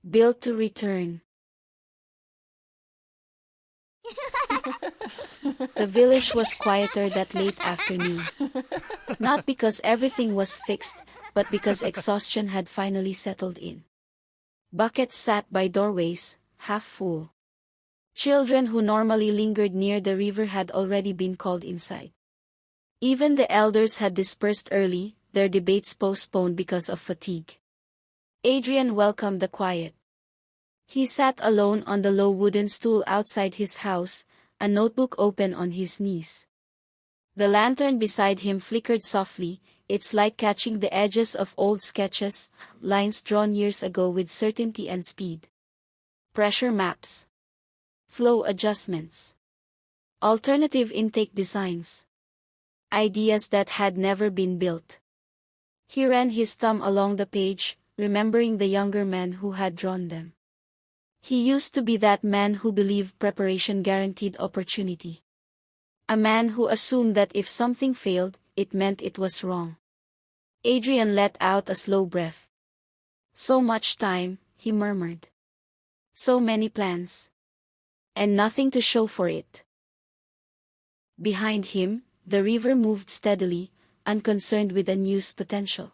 Built to return. The village was quieter that late afternoon. Not because everything was fixed, but because exhaustion had finally settled in. Buckets sat by doorways, half full. Children who normally lingered near the river had already been called inside. Even the elders had dispersed early, their debates postponed because of fatigue. Adrian welcomed the quiet. He sat alone on the low wooden stool outside his house, a notebook open on his knees. The lantern beside him flickered softly, its light catching the edges of old sketches, lines drawn years ago with certainty and speed. Pressure maps. Flow adjustments. Alternative intake designs. Ideas that had never been built. He ran his thumb along the page, remembering the younger man who had drawn them. He used to be that man who believed preparation guaranteed opportunity. A man who assumed that if something failed, it meant it was wrong. Adrian let out a slow breath. So much time, he murmured. So many plans. And nothing to show for it. Behind him, the river moved steadily, unconcerned with unused potential.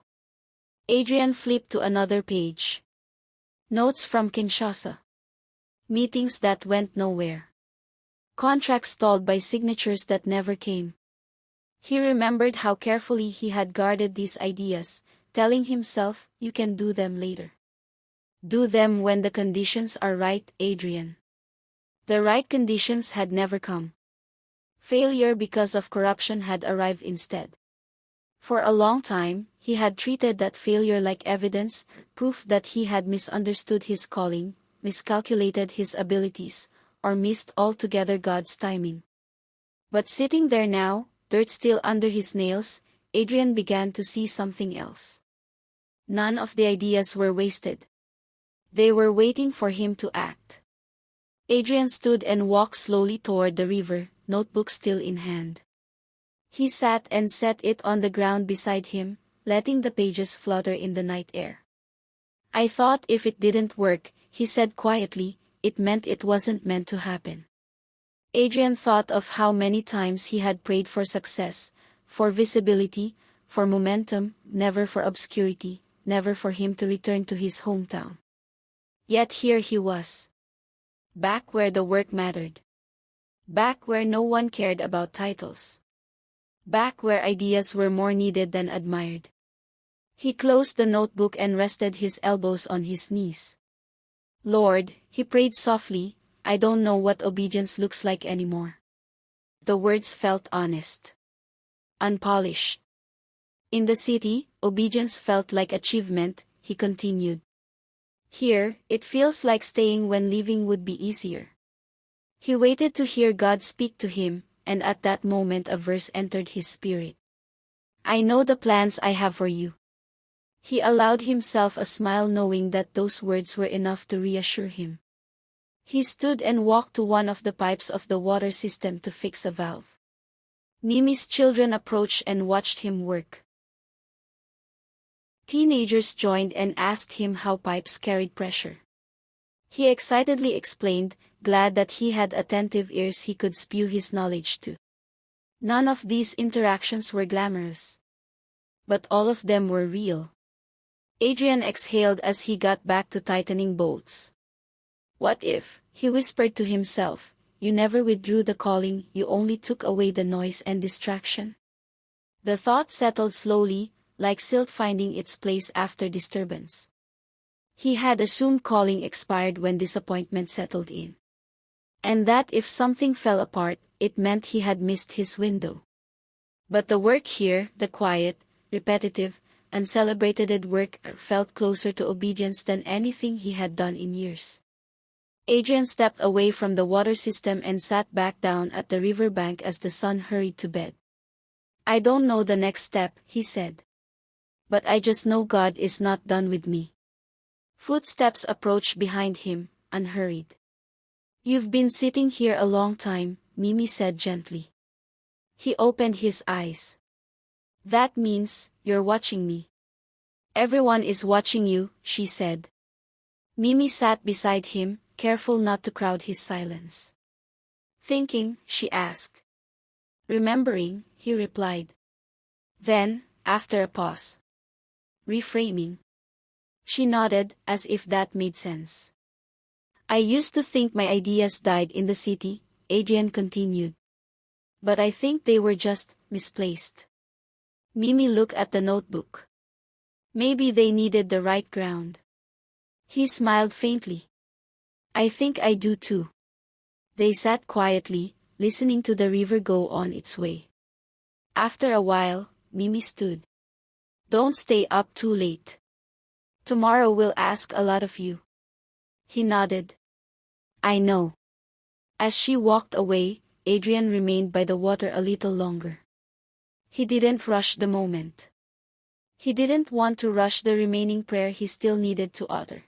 Adrian flipped to another page. Notes from Kinshasa. Meetings that went nowhere. Contracts stalled by signatures that never came. He remembered how carefully he had guarded these ideas, telling himself, "You can do them later. Do them when the conditions are right, Adrian." The right conditions had never come. Failure because of corruption had arrived instead. For a long time, he had treated that failure like evidence, proof that he had misunderstood his calling, miscalculated his abilities, or missed altogether God's timing. But sitting there now, dirt still under his nails, Adrian began to see something else. None of the ideas were wasted. They were waiting for him to act. Adrian stood and walked slowly toward the river, notebook still in hand. He sat and set it on the ground beside him, letting the pages flutter in the night air. "I thought if it didn't work," he said quietly, "it meant it wasn't meant to happen." Adrian thought of how many times he had prayed for success, for visibility, for momentum, never for obscurity, never for him to return to his hometown. Yet here he was. Back where the work mattered. Back where no one cared about titles. Back where ideas were more needed than admired. He closed the notebook and rested his elbows on his knees. "Lord," he prayed softly, "I don't know what obedience looks like anymore." The words felt honest. Unpolished. In the city, obedience felt like achievement, he continued. Here, it feels like staying when leaving would be easier. He waited to hear God speak to him, and at that moment a verse entered his spirit. "I know the plans I have for you." He allowed himself a smile knowing that those words were enough to reassure him. He stood and walked to one of the pipes of the water system to fix a valve. Mimi's children approached and watched him work. Teenagers joined and asked him how pipes carried pressure. He excitedly explained, glad that he had attentive ears he could spew his knowledge to. None of these interactions were glamorous. But all of them were real. Adrian exhaled as he got back to tightening bolts. "What if," he whispered to himself, "you never withdrew the calling, you only took away the noise and distraction?" The thought settled slowly, like silt finding its place after disturbance. He had assumed calling expired when disappointment settled in. And that if something fell apart, it meant he had missed his window. But the work here, the quiet, repetitive, uncelebrated work, felt closer to obedience than anything he had done in years. Adrian stepped away from the water system and sat back down at the riverbank as the sun hurried to bed. "I don't know the next step," he said. "But I just know God is not done with me." Footsteps approached behind him, unhurried. "You've been sitting here a long time," Mimi said gently. He opened his eyes. "That means, you're watching me." "Everyone is watching you," she said. Mimi sat beside him, careful not to crowd his silence. Thinking, she asked. Remembering, he replied. Then, after a pause. Reframing. She nodded, as if that made sense. I used to think my ideas died in the city, Adrian continued. But I think they were just misplaced. Mimi looked at the notebook. Maybe they needed the right ground. He smiled faintly. I think I do too. They sat quietly, listening to the river go on its way. After a while, Mimi stood. Don't stay up too late. Tomorrow we'll ask a lot of you. He nodded. I know. As she walked away, Adrian remained by the water a little longer. He didn't rush the moment. He didn't want to rush the remaining prayer he still needed to utter.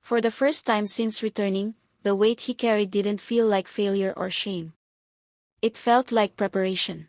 For the first time since returning, the weight he carried didn't feel like failure or shame. It felt like preparation.